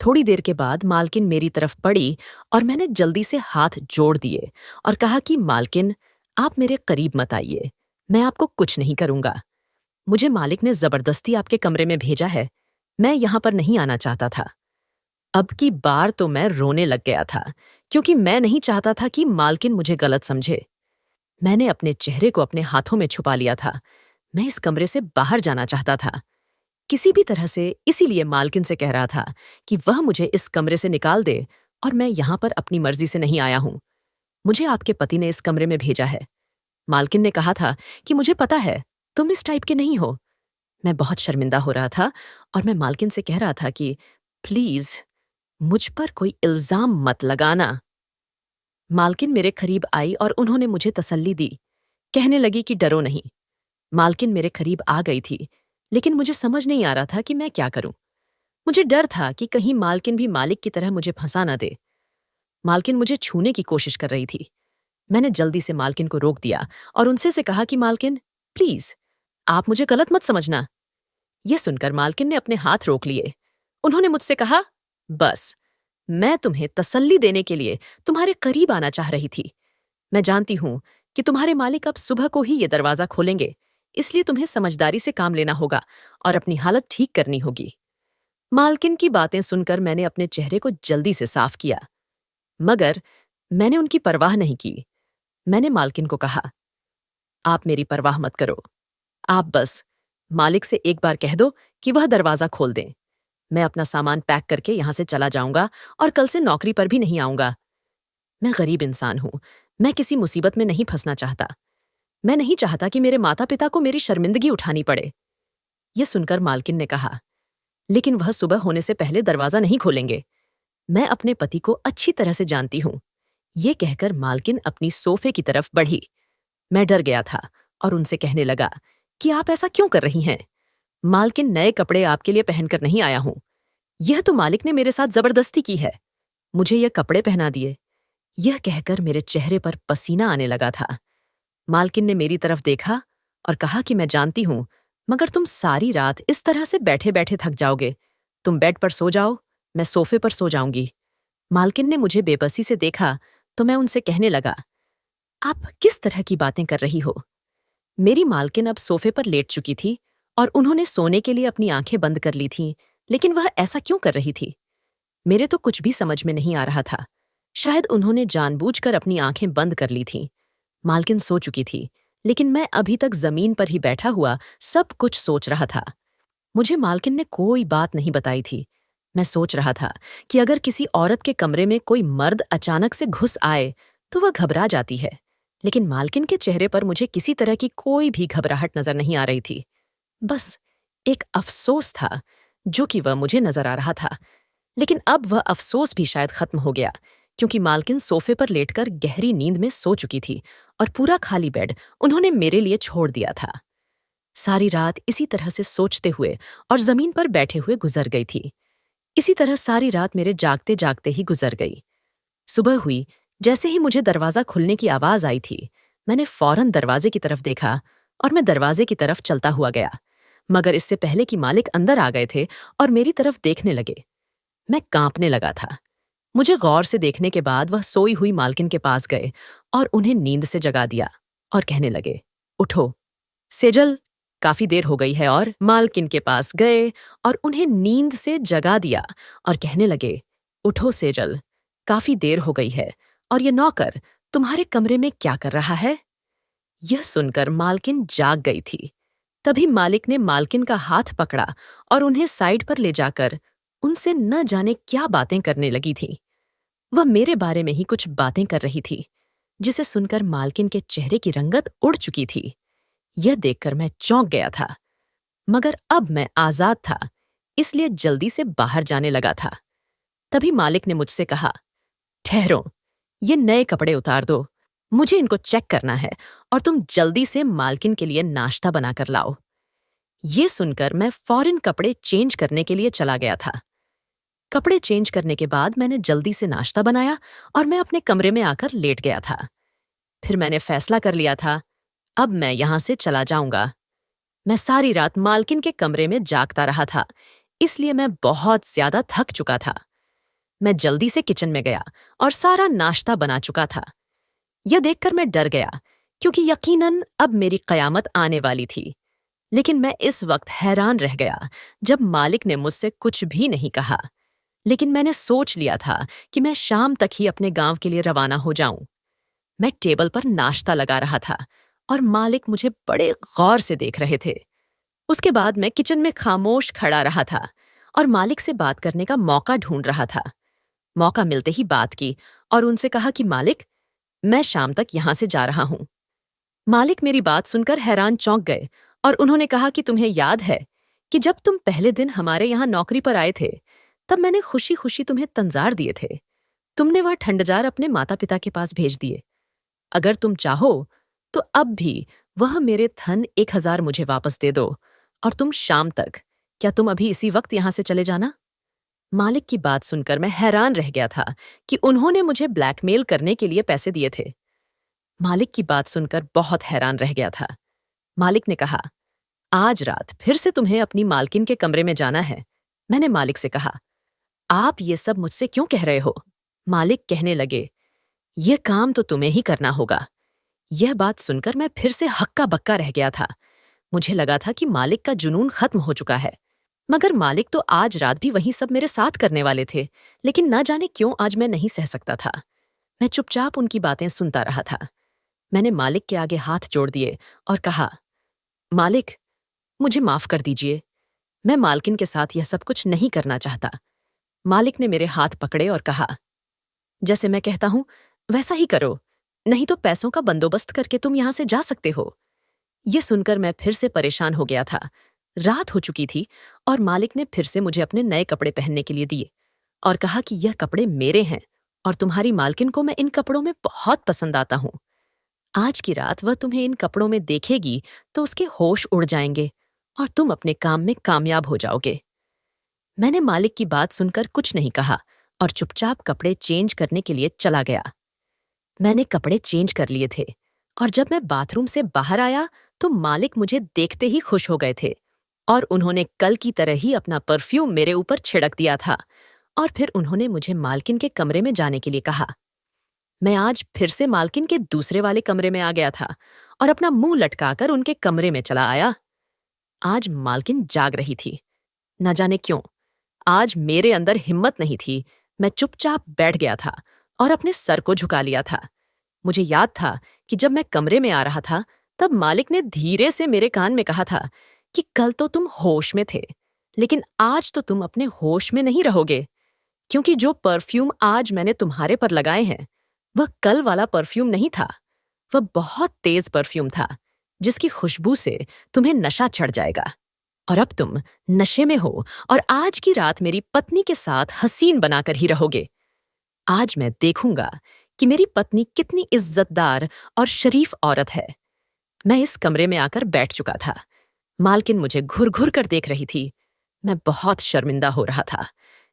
A: थोड़ी देर के बाद मालकिन मेरी तरफ पड़ी और मैंने जल्दी से हाथ जोड़ दिए और कहा कि मालकिन, आप मेरे करीब मत आइए, मैं आपको कुछ नहीं करूंगा। मुझे मालिक ने जबरदस्ती आपके कमरे में भेजा है। मैं यहां पर नहीं आना चाहता था। अब की बार तो मैं रोने लग गया था, क्योंकि मैं नहीं चाहता था कि मालकिन मुझे गलत समझे। मैंने अपने चेहरे को अपने हाथों में छुपा लिया था। मैं इस कमरे से बाहर जाना चाहता था, किसी भी तरह से। इसीलिए मालकिन से कह रहा था कि वह मुझे इस कमरे से निकाल दे और मैं यहां पर अपनी मर्जी से नहीं आया हूं। मुझे आपके पति ने इस कमरे में भेजा है। मालकिन ने कहा था कि मुझे पता है तुम इस टाइप के नहीं हो। मैं बहुत शर्मिंदा हो रहा था और मैं मालकिन से कह रहा था कि प्लीज मुझ पर कोई इल्जाम मत लगाना। मालकिन मेरे करीब आई और उन्होंने मुझे तसल्ली दी। कहने लगी कि डरो नहीं। मालकिन मेरे करीब आ गई थी, लेकिन मुझे समझ नहीं आ रहा था कि मैं क्या करूं। मुझे डर था कि कहीं मालकिन भी मालिक की तरह मुझे फंसा ना दे। मालकिन मुझे छूने की कोशिश कर रही थी। मैंने जल्दी से मालकिन को रोक दिया और उनसे से कहा कि मालकिन, प्लीज, आप मुझे गलत मत समझना। यह सुनकर मालकिन ने अपने हाथ रोक लिए। उन्होंने मुझसे कहा, बस, मैं तुम्हें तसल्ली देने के लिए तुम्हारे करीब आना चाह रही थी। मैं जानती हूं कि तुम्हारे मालिक अब सुबह को ही ये दरवाजा खोलेंगे, इसलिए तुम्हें समझदारी से काम लेना होगा और अपनी हालत ठीक करनी होगी। मालकिन की बातें सुनकर मैंने अपने चेहरे को जल्दी से साफ किया। मगर मैंने उनकी परवाह नहीं की। मैंने मालकिन को कहा, आप मेरी परवाह मत करो। आप बस मालिक से एक बार कह दो कि वह दरवाज़ा खोल दें। मैं अपना सामान पैक करके यहाँ से चला जाऊँगा और कल से नौकरी पर भी नहीं आऊँगा। मैं गरीब इंसान हूँ। मैं किसी मुसीबत में नहीं फंसना चाहता। मैं नहीं चाहता कि मेरे माता-पिता को मेरी शर्मिंदगी उठानी पड़े। ये सुनकर मालकिन ने कहा, लेकिन वह सुबह होने से पहले दरवाज़ा नहीं खोलेंगे। मैं अपने पति को अच्छी तरह से जानती हूँ। ये कहकर मालकिन अपनी सोफे की तरफ बढ़ी। मैं डर गया था और उनसे कहने लगा कि आप ऐसा क्यों कर रही हैं? मालकिन, नए कपड़े आपके लिए पहनकर नहीं आया हूं। यह तो मालिक ने मेरे साथ जबरदस्ती की है। मुझे यह कपड़े पहना दिए। यह कहकर मेरे चेहरे पर पसीना आने लगा था। मालकिन ने मेरी तरफ देखा और कहा कि मैं जानती हूं, मगर तुम सारी रात इस तरह से बैठे बैठे थक जाओगे। तुम बेड पर सो जाओ, मैं सोफे पर सो जाऊंगी। मालकिन ने मुझे बेबसी से देखा तो मैं उनसे कहने लगा, आप किस तरह की बातें कर रही हो? मेरी मालकिन अब सोफे पर लेट चुकी थी और उन्होंने सोने के लिए अपनी आंखें बंद कर ली थीं, लेकिन वह ऐसा क्यों कर रही थी? मेरे तो कुछ भी समझ में नहीं आ रहा था। शायद उन्होंने जानबूझकर अपनी आंखें बंद कर ली थीं। मालकिन सो चुकी थी, लेकिन मैं अभी तक जमीन पर ही बैठा हुआ सब कुछ सोच रहा था। मुझे मालकिन ने कोई बात नहीं बताई थी। मैं सोच रहा था कि अगर किसी औरत के कमरे में कोई मर्द अचानक से घुस आए तो वह घबरा जाती है, लेकिन मालकिन के चेहरे पर मुझे किसी तरह की कोई भी घबराहट नजर नहीं आ रही थी। बस एक अफसोस था जो कि वह मुझे नजर आ रहा था। लेकिन अब वह अफसोस भी शायद खत्म हो गया, क्योंकि मालकिन सोफे पर लेटकर गहरी नींद में सो चुकी थी और पूरा खाली बेड उन्होंने मेरे लिए छोड़ दिया था। सारी रात इसी तरह से सोचते हुए और जमीन पर बैठे हुए गुजर गई थी। इसी तरह सारी रात मेरे जागते जागते ही गुजर गई। सुबह हुई, जैसे ही मुझे दरवाजा खुलने की आवाज आई थी, मैंने फौरन दरवाजे की तरफ देखा और मैं दरवाजे की तरफ चलता हुआ गया, मगर इससे पहले कि मालिक अंदर आ गए थे और मेरी तरफ देखने लगे। मैं कांपने लगा था। मुझे गौर से देखने के बाद वह सोई हुई मालकिन के पास गए और उन्हें नींद से जगा दिया और कहने लगे, उठो सेजल, काफी देर हो गई है। और मालकिन के पास गए और उन्हें नींद से जगा दिया और कहने लगे, उठो सेजल, काफी देर हो गई है और ये नौकर तुम्हारे कमरे में क्या कर रहा है? यह सुनकर मालकिन जाग गई थी। तभी मालिक ने मालकिन का हाथ पकड़ा और उन्हें साइड पर ले जाकर उनसे न जाने क्या बातें करने लगी थी। वह मेरे बारे में ही कुछ बातें कर रही थी, जिसे सुनकर मालकिन के चेहरे की रंगत उड़ चुकी थी। यह देखकर मैं चौंक गया था, मगर अब मैं आजाद था, इसलिए जल्दी से बाहर जाने लगा था। तभी मालिक ने मुझसे कहा, ठहरो, ये नए कपड़े उतार दो, मुझे इनको चेक करना है और तुम जल्दी से मालकिन के लिए नाश्ता बनाकर लाओ। ये सुनकर मैं फौरन कपड़े चेंज करने के लिए चला गया था। कपड़े चेंज करने के बाद मैंने जल्दी से नाश्ता बनाया और मैं अपने कमरे में आकर लेट गया था। फिर मैंने फैसला कर लिया था, अब मैं यहां से चला जाऊंगा। मैं सारी रात मालकिन के कमरे में जागता रहा था, इसलिए मैं बहुत ज्यादा थक चुका था। मैं जल्दी से किचन में गया और सारा नाश्ता बना चुका था। यह देखकर मैं डर गया, क्योंकि यकीनन अब मेरी कयामत आने वाली थी। लेकिन मैं इस वक्त हैरान रह गया जब मालिक ने मुझसे कुछ भी नहीं कहा। लेकिन मैंने सोच लिया था कि मैं शाम तक ही अपने गांव के लिए रवाना हो जाऊं। मैं टेबल पर नाश्ता लगा रहा था और मालिक मुझे बड़े गौर से देख रहे थे। उसके बाद मैं किचन में खामोश खड़ा रहा था और मालिक से बात करने का मौका ढूंढ रहा था। मौका मिलते ही बात की और उनसे कहा कि मालिक, मैं शाम तक यहां से जा रहा हूं। मालिक मेरी बात सुनकर हैरान चौंक गए और उन्होंने कहा कि तुम्हें याद है कि जब तुम पहले दिन हमारे यहाँ नौकरी पर आए थे, तब मैंने खुशी खुशी तुम्हें तंजार दिए थे। तुमने वह ठंडजार अपने माता पिता के पास भेज दिए। अगर तुम चाहो तो अब भी वह मेरे धन 1000 मुझे वापस दे दो और तुम शाम तक, क्या तुम अभी इसी वक्त यहां से चले जाना? मालिक की बात सुनकर मैं हैरान रह गया था कि उन्होंने मुझे ब्लैकमेल करने के लिए पैसे दिए थे। मालिक की बात सुनकर बहुत हैरान रह गया था। मालिक ने कहा, आज रात फिर से तुम्हें अपनी मालकिन के कमरे में जाना है। मैंने मालिक से कहा, आप ये सब मुझसे क्यों कह रहे हो? मालिक कहने लगे, यह काम तो तुम्हें ही करना होगा। यह बात सुनकर मैं फिर से हक्का बक्का रह गया था। मुझे लगा था कि मालिक का जुनून खत्म हो चुका है, मगर मालिक तो आज रात भी वही सब मेरे साथ करने वाले थे, लेकिन न जाने क्यों आज मैं नहीं सह सकता था। मैं चुपचाप उनकी बातें सुनता रहा था। मैंने मालिक के आगे हाथ जोड़ दिए और कहा, मालिक, मुझे माफ कर दीजिए। मैं मालकिन के साथ यह सब कुछ नहीं करना चाहता। मालिक ने मेरे हाथ पकड़े और कहा, जैसे मैं कहता हूं वैसा ही करो, नहीं तो पैसों का बंदोबस्त करके तुम यहां से जा सकते हो। ये सुनकर मैं फिर से परेशान हो गया था। रात हो चुकी थी और मालिक ने फिर से मुझे अपने नए कपड़े पहनने के लिए दिए और कहा कि यह कपड़े मेरे हैं और तुम्हारी मालकिन को मैं इन कपड़ों में बहुत पसंद आता हूं। आज की रात वह तुम्हें इन कपड़ों में देखेगी तो उसके होश उड़ जाएंगे और तुम अपने काम में कामयाब हो जाओगे। मैंने मालिक की बात सुनकर कुछ नहीं कहा और चुपचाप कपड़े चेंज करने के लिए चला गया। मैंने कपड़े चेंज कर लिए थे और जब मैं बाथरूम से बाहर आया तो मालिक मुझे देखते ही खुश हो गए थे और उन्होंने कल की तरह ही अपना परफ्यूम मेरे ऊपर छिड़क दिया था और फिर उन्होंने मुझे मालकिन के कमरे में जाने के लिए कहा। मैं आज फिर से मालकिन के दूसरे वाले कमरे में आ गया था और अपना मुंह लटकाकर उनके कमरे में चला आया। आज मालकिन जाग रही थी। न जाने क्यों आज मेरे अंदर हिम्मत नहीं थी। मैं चुपचाप बैठ गया था और अपने सर को झुका लिया था। मुझे याद था कि जब मैं कमरे में आ रहा था तब मालिक ने धीरे से मेरे कान में कहा था कि कल तो तुम होश में थे, लेकिन आज तो तुम अपने होश में नहीं रहोगे, क्योंकि जो परफ्यूम आज मैंने तुम्हारे पर लगाए हैं वह कल वाला परफ्यूम नहीं था। वह बहुत तेज परफ्यूम था जिसकी खुशबू से तुम्हें नशा चढ़ जाएगा और अब तुम नशे में हो और आज की रात मेरी पत्नी के साथ हसीन बनाकर ही रहोगे। आज मैं देखूंगा कि मेरी पत्नी कितनी इज्जतदार और शरीफ औरत है। मैं इस कमरे में आकर बैठ चुका था। मालकिन मुझे घुर घुर कर देख रही थी। मैं बहुत शर्मिंदा हो रहा था।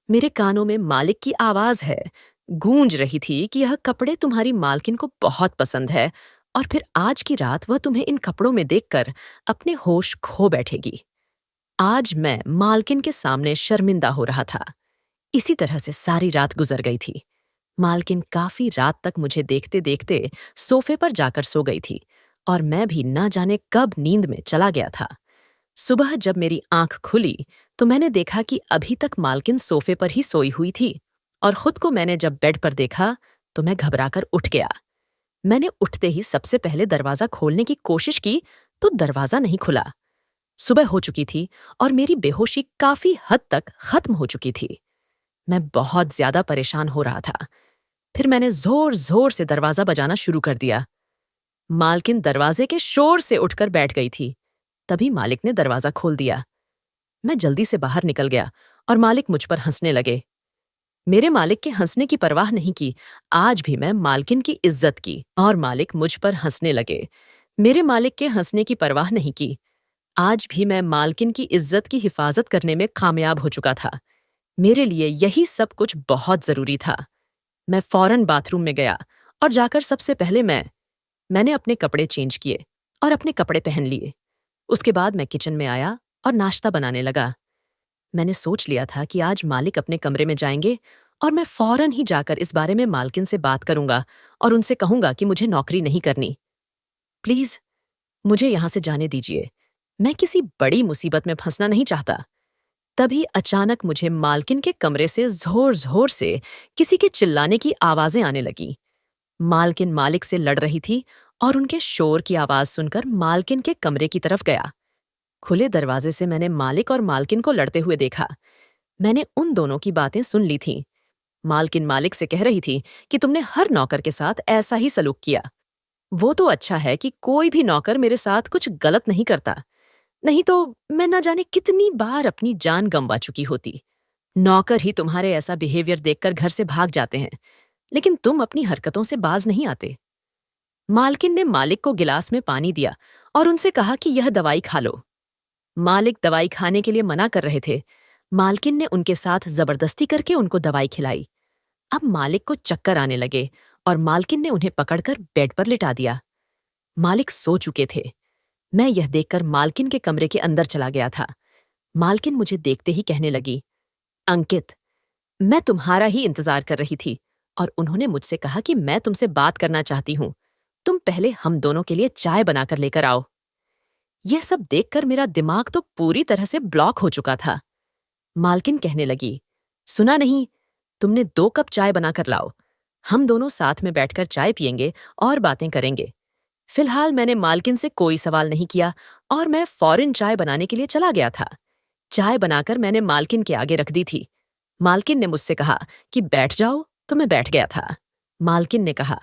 A: मेरे कानों में मालिक की आवाज है गूंज रही थी कि यह कपड़े तुम्हारी मालकिन को बहुत पसंद है और फिर आज की रात वह तुम्हें इन कपड़ों में देखकर अपने होश खो बैठेगी। आज मैं मालकिन के सामने शर्मिंदा हो रहा था। इसी तरह से सारी रात गुजर गई थी। मालकिन काफी रात तक मुझे देखते देखते सोफे पर जाकर सो गई थी और मैं भी न जाने कब नींद में चला गया था। सुबह जब मेरी आंख खुली तो मैंने देखा कि अभी तक मालकिन सोफे पर ही सोई हुई थी और खुद को मैंने जब बेड पर देखा तो मैं घबराकर उठ गया। मैंने उठते ही सबसे पहले दरवाजा खोलने की कोशिश की तो दरवाजा नहीं खुला। सुबह हो चुकी थी और मेरी बेहोशी काफी हद तक खत्म हो चुकी थी। मैं बहुत ज्यादा परेशान हो रहा था। फिर मैंने जोर जोर से दरवाजा बजाना शुरू कर दिया। मालकिन दरवाजे के शोर से उठकर बैठ गई थी। तभी मालिक ने दरवाजा खोल दिया। मैं जल्दी से बाहर निकल गया और मालिक मुझ पर हंसने लगे। मेरे मालिक के हंसने की परवाह नहीं की। आज भी मैं मालकिन की इज्जत की और मालिक मुझ पर हंसने लगे। मेरे मालिक के हंसने की परवाह नहीं की। आज भी मैं मालकिन की इज्जत की हिफाजत करने में कामयाब हो चुका था। मेरे लिए यही सब कुछ बहुत जरूरी था। मैं फौरन बाथरूम में गया और जाकर सबसे पहले मैंने अपने कपड़े चेंज किए और अपने कपड़े पहन लिए। उसके बाद मैं किचन में आया और नाश्ता बनाने लगा। मैंने सोच लिया था कि आज मालिक अपने कमरे में जाएंगे और मैं फौरन ही जाकर इस बारे में मालकिन से बात करूंगा और उनसे कहूंगा कि मुझे नौकरी नहीं करनी। प्लीज मुझे यहां से जाने दीजिए। मैं किसी बड़ी मुसीबत में फंसना नहीं चाहता। तभी अचानक मुझे मालकिन के कमरे से जोर जोर से किसी के चिल्लाने की आवाजें आने लगी। मालकिन मालिक से लड़ रही थी और उनके शोर की आवाज सुनकर मालकिन के कमरे की तरफ गया। खुले दरवाजे से मैंने मालिक और मालकिन को लड़ते हुए देखा। मैंने उन दोनों की बातें सुन ली थीं। मालकिन मालिक से कह रही थी कि तुमने हर नौकर के साथ ऐसा ही सलूक किया। वो तो अच्छा है कि कोई भी नौकर मेरे साथ कुछ गलत नहीं करता, नहीं तो मैं न जाने कितनी बार अपनी जान गंवा चुकी होती। नौकर ही तुम्हारे ऐसा बिहेवियर देखकर घर से भाग जाते हैं, लेकिन तुम अपनी हरकतों से बाज नहीं आते। मालकिन ने मालिक को गिलास में पानी दिया और उनसे कहा कि यह दवाई खा लो। मालिक दवाई खाने के लिए मना कर रहे थे। मालकिन ने उनके साथ जबरदस्ती करके उनको दवाई खिलाई। अब मालिक को चक्कर आने लगे और मालकिन ने उन्हें पकड़कर बेड पर लिटा दिया। मालिक सो चुके थे। मैं यह देखकर मालकिन के कमरे के अंदर चला गया था। मालकिन मुझे देखते ही कहने लगी, अंकित, मैं तुम्हारा ही इंतजार कर रही थी और उन्होंने मुझसे कहा कि मैं तुमसे बात करना चाहती हूं। तुम पहले हम दोनों के लिए चाय बनाकर लेकर आओ। यह सब देखकर मेरा दिमाग तो पूरी तरह से ब्लॉक हो चुका था। मालकिन कहने लगी, सुना नहीं, तुमने 2 कप चाय बनाकर लाओ। हम दोनों साथ में बैठकर चाय पिएंगे और बातें करेंगे। फिलहाल मैंने मालकिन से कोई सवाल नहीं किया और मैं फौरन चाय बनाने के लिए चला गया था। चाय बनाकर मैंने मालकिन के आगे रख दी थी। मालकिन ने मुझसे कहा कि बैठ जाओ, तो मैं बैठ गया था। मालकिन ने कहा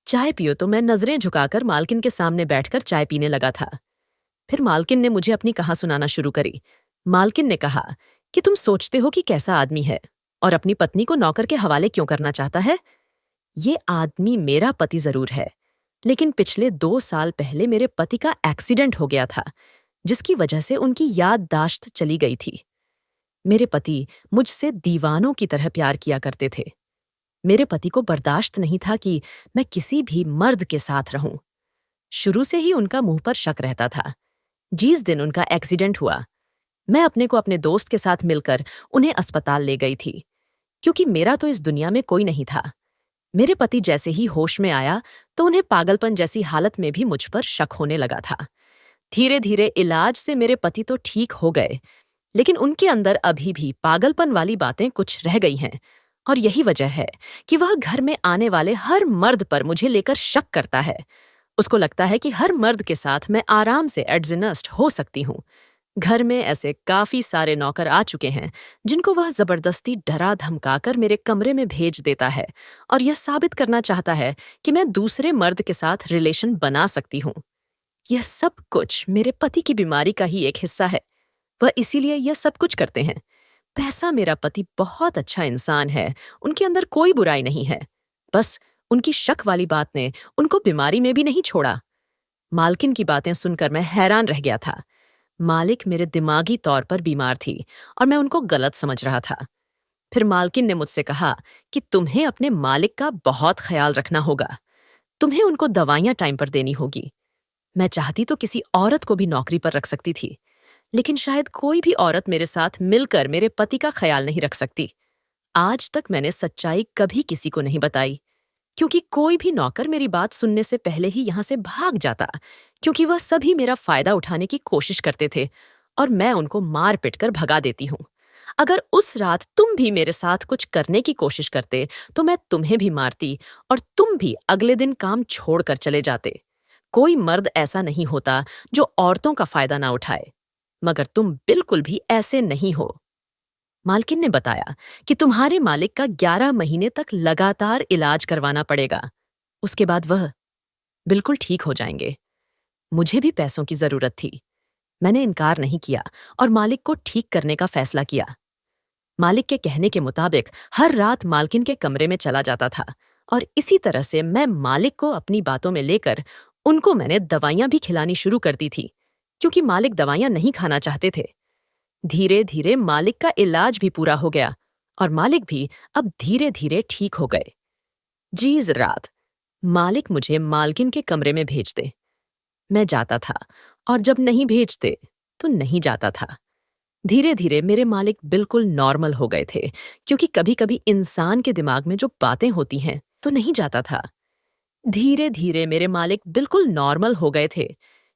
A: चाय पियो, तो मैं नजरें झुकाकर मालकिन के सामने बैठकर चाय पीने लगा था। फिर मालकिन ने मुझे अपनी कहा सुनाना शुरू करी। मालकिन ने कहा कि तुम सोचते हो कि कैसा आदमी है और अपनी पत्नी को नौकर के हवाले क्यों करना चाहता है। ये आदमी मेरा पति जरूर है, लेकिन पिछले 2 साल पहले मेरे पति का एक्सीडेंट हो गया था, जिसकी वजह से उनकी याददाश्त चली गई थी। मेरे पति मुझसे दीवानों की तरह प्यार किया करते थे। मेरे पति को बर्दाश्त नहीं था कि मैं किसी भी मर्द के साथ रहूं। शुरू से ही उनका मुंह पर शक रहता था। जिस दिन उनका एक्सीडेंट हुआ, मैं अपने को अपने दोस्त के साथ मिलकर उन्हें अस्पताल ले गई थी, क्योंकि मेरा तो इस दुनिया में कोई नहीं था। मेरे पति जैसे ही होश में आया तो उन्हें पागलपन जैसी हालत में भी मुझ पर शक होने लगा था। धीरे धीरे इलाज से मेरे पति तो ठीक हो गए, लेकिन उनके अंदर अभी भी पागलपन वाली बातें कुछ रह गई हैं, और यही वजह है कि वह घर में आने वाले हर मर्द पर मुझे लेकर शक करता है। उसको लगता है कि हर मर्द के साथ मैं आराम से एडजस्ट हो सकती हूँ। घर में ऐसे काफी सारे नौकर आ चुके हैं जिनको वह जबरदस्ती डरा धमकाकर मेरे कमरे में भेज देता है और यह साबित करना चाहता है कि मैं दूसरे मर्द के साथ रिलेशन बना सकती हूँ। यह सब कुछ मेरे पति की बीमारी का ही एक हिस्सा है। वह इसीलिए यह सब कुछ करते हैं। पैसा मेरा पति बहुत अच्छा इंसान है, उनके अंदर कोई बुराई नहीं है। बस उनकी शक वाली बात ने उनको बीमारी में भी नहीं छोड़ा। मालकिन की बातें सुनकर मैं हैरान रह गया था। मालिक मेरे दिमागी तौर पर बीमार थी और मैं उनको गलत समझ रहा था। फिर मालकिन ने मुझसे कहा कि तुम्हें अपने मालिक का बहुत ख्याल रखना होगा। तुम्हें उनको दवाइयां टाइम पर देनी होगी। मैं चाहती तो किसी औरत को भी नौकरी पर रख सकती थी, लेकिन शायद कोई भी औरत मेरे साथ मिलकर मेरे पति का ख्याल नहीं रख सकती। आज तक मैंने सच्चाई कभी किसी को नहीं बताई, क्योंकि कोई भी नौकर मेरी बात सुनने से पहले ही यहां से भाग जाता, क्योंकि वह सभी मेरा फायदा उठाने की कोशिश करते थे और मैं उनको मार पिट कर भगा देती हूँ। अगर उस रात तुम भी मेरे साथ कुछ करने की कोशिश करते तो मैं तुम्हें भी मारती और तुम भी अगले दिन काम छोड़कर चले जाते। कोई मर्द ऐसा नहीं होता जो औरतों का फायदा ना उठाए, मगर तुम बिल्कुल भी ऐसे नहीं हो। मालकिन ने बताया कि तुम्हारे मालिक का 11 महीने तक लगातार इलाज करवाना पड़ेगा। उसके बाद वह बिल्कुल ठीक हो जाएंगे। मुझे भी पैसों की जरूरत थी। मैंने इनकार नहीं किया और मालिक को ठीक करने का फैसला किया। मालिक के कहने के मुताबिक हर रात मालकिन के कमरे में चला जाता था और इसी तरह से मैं मालिक को अपनी बातों में लेकर उनको मैंने दवाइयां भी खिलानी शुरू कर दी थी, क्योंकि मालिक दवाइयां नहीं खाना चाहते थे। धीरे धीरे मालिक का इलाज भी पूरा हो गया और मालिक भी अब धीरे धीरे ठीक हो गए। जिस रात मालिक मुझे मालकिन के कमरे में भेज दे, मैं जाता था, और जब नहीं भेजते तो नहीं जाता था। धीरे धीरे मेरे मालिक बिल्कुल नॉर्मल हो गए थे, क्योंकि कभी कभी इंसान के दिमाग में जो बातें होती हैं तो नहीं जाता था। धीरे धीरे मेरे मालिक बिल्कुल नॉर्मल हो गए थे,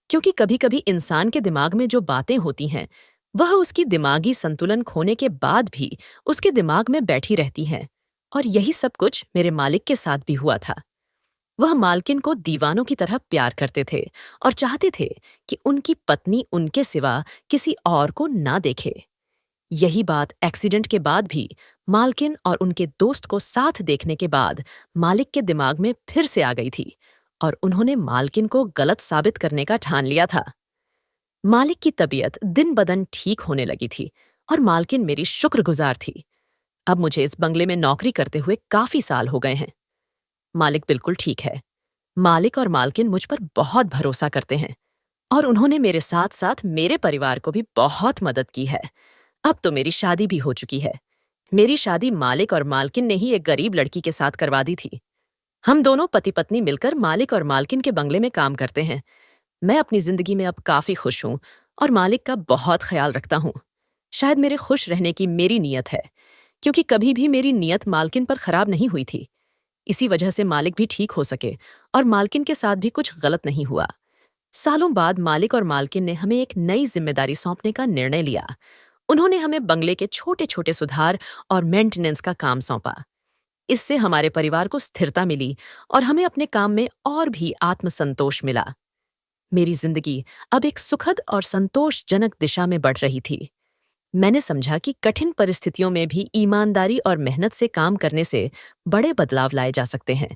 A: क्योंकि कभी कभी इंसान के दिमाग में जो बातें होती हैं वह उसकी दिमागी संतुलन खोने के बाद भी उसके दिमाग में बैठी रहती हैं, और यही सब कुछ मेरे मालिक के साथ भी हुआ था। वह मालकिन को दीवानों की तरह प्यार करते थे और चाहते थे कि उनकी पत्नी उनके सिवा किसी और को ना देखे। यही बात एक्सीडेंट के बाद भी मालकिन और उनके दोस्त को साथ देखने के बाद मालिक के दिमाग में फिर से आ गई थी और उन्होंने मालकिन को गलत साबित करने का ठान लिया था। मालिक की तबीयत दिन बदन ठीक होने लगी थी और मालकिन मेरी शुक्रगुजार थी। अब मुझे इस बंगले में नौकरी करते हुए काफी साल हो गए हैं। मालिक बिल्कुल ठीक है। मालिक और मालकिन मुझ पर बहुत भरोसा करते हैं और उन्होंने मेरे साथ साथ मेरे परिवार को भी बहुत मदद की है। अब तो मेरी शादी भी हो चुकी है। मेरी शादी मालिक और मालकिन ने ही एक गरीब लड़की के साथ करवा दी थी। हम दोनों पति पत्नी मिलकर मालिक और मालकिन के बंगले में काम करते हैं। मैं अपनी जिंदगी में अब काफी खुश हूं और मालिक का बहुत ख्याल रखता हूं। शायद मेरे खुश रहने की मेरी नीयत है, क्योंकि कभी भी मेरी नीयत मालकिन पर खराब नहीं हुई थी। इसी वजह से मालिक भी ठीक हो सके और मालकिन के साथ भी कुछ गलत नहीं हुआ। सालों बाद मालिक और मालकिन ने हमें एक नई जिम्मेदारी सौंपने का निर्णय लिया। उन्होंने हमें बंगले के छोटे छोटे सुधार और मेंटेनेंस का काम सौंपा। इससे हमारे परिवार को स्थिरता मिली और हमें अपने काम में और भी आत्मसंतोष मिला। मेरी जिंदगी अब एक सुखद और संतोषजनक दिशा में बढ़ रही थी। मैंने समझा कि कठिन परिस्थितियों में भी ईमानदारी और मेहनत से काम करने से बड़े बदलाव लाए जा सकते हैं।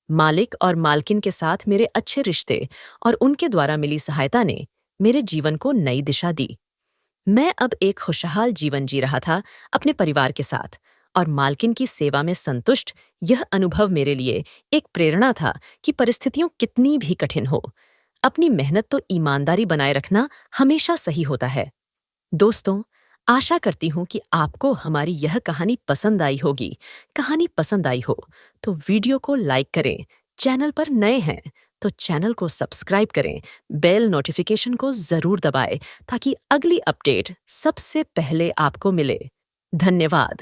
A: मालिक और मालकिन के साथ मेरे अच्छे रिश्ते और उनके द्वारा मिली सहायता ने मेरे जीवन को नई दिशा दी। मैं अब एक खुशहाल जीवन जी रहा था अपने परिवार के साथ, और मालकिन की सेवा में संतुष्ट यह अनुभव मेरे लिए एक प्रेरणा था कि परिस्थितियां कितनी भी कठिन हो, अपनी मेहनत तो ईमानदारी बनाए रखना हमेशा सही होता है। दोस्तों, आशा करती हूँ कि आपको हमारी यह कहानी पसंद आई होगी। कहानी पसंद आई हो तो वीडियो को लाइक करें, चैनल पर नए हैं तो चैनल को सब्सक्राइब करें, बेल नोटिफिकेशन को जरूर दबाएं ताकि अगली अपडेट सबसे पहले आपको मिले। धन्यवाद।